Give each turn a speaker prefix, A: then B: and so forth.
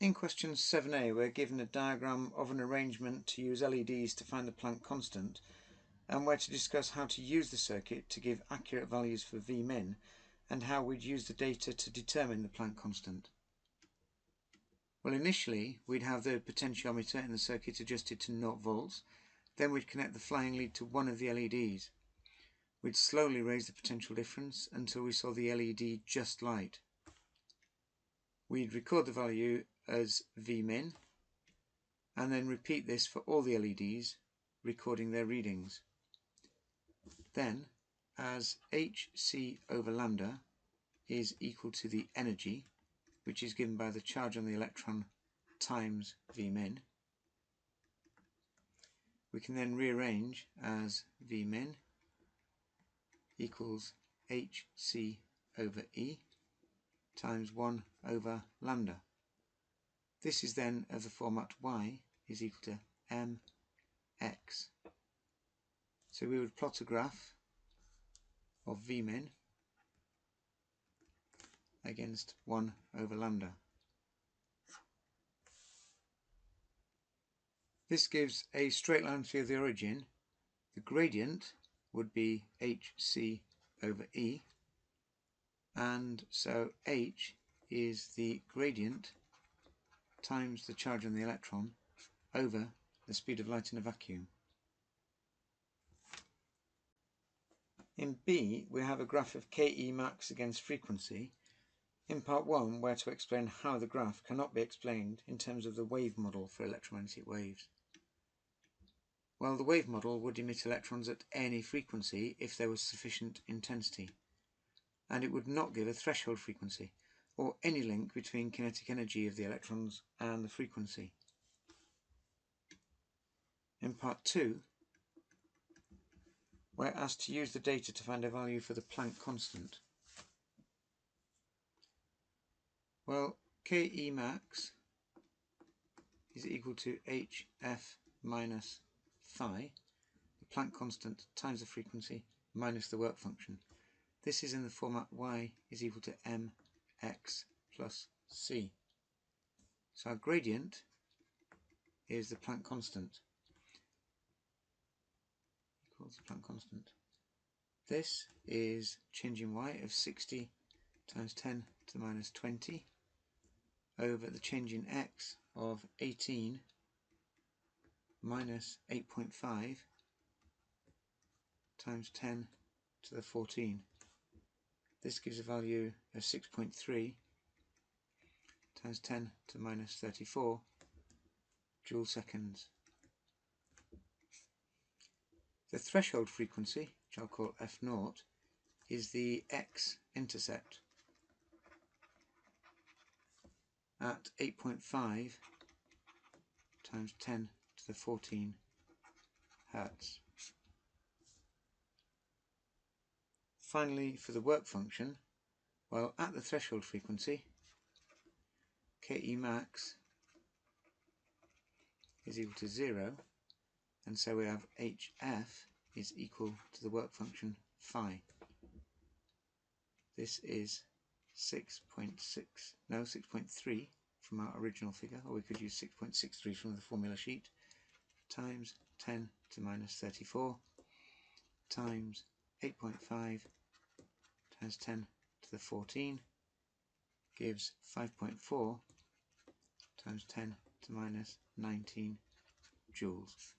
A: In question 7a, we're given a diagram of an arrangement to use LEDs to find the Planck constant, and we're to discuss how to use the circuit to give accurate values for Vmin and how we'd use the data to determine the Planck constant. Well, initially we'd have the potentiometer in the circuit adjusted to 0 volts, then we'd connect the flying lead to one of the LEDs. We'd slowly raise the potential difference until we saw the LED just light. We'd record the value as Vmin and then repeat this for all the LEDs, recording their readings. Then, as hc over lambda is equal to the energy, which is given by the charge on the electron times Vmin, we can then rearrange as Vmin equals hc over E times 1 over lambda. This is then of the format y is equal to mx. So we would plot a graph of Vmin against 1 over lambda. This gives a straight line through the origin. The gradient would be hc over E, and so h is the gradient times the charge on the electron over the speed of light in a vacuum. In B, we have a graph of Ke max against frequency. In part 1, we're to explain how the graph cannot be explained in terms of the wave model for electromagnetic waves. Well, the wave model would emit electrons at any frequency if there was sufficient intensity, and it would not give a threshold frequency or any link between kinetic energy of the electrons and the frequency. In part 2, we're asked to use the data to find a value for the Planck constant. Well, Ke max is equal to hf minus phi, the Planck constant times the frequency minus the work function. This is in the format y is equal to mx plus c. So our gradient is the Planck constant, equals the Planck constant. This is change in y of 60 times 10 to the minus 20 over the change in x of 18 minus 8.5 times 10 to the 14. This gives a value of 6.3 times 10 to the minus 34 joule seconds. The threshold frequency, which I'll call f0, is the x-intercept at 8.5 times 10 to the 14 Hertz. Finally, for the work function, well, at the threshold frequency, Ke max is equal to 0, and so we have hf is equal to the work function phi. This is 6.3 from our original figure, or we could use 6.63 from the formula sheet, times 10 to the minus 34 times 8.5 times 10 to the 14 gives 5.4 times 10 to the minus 19 joules.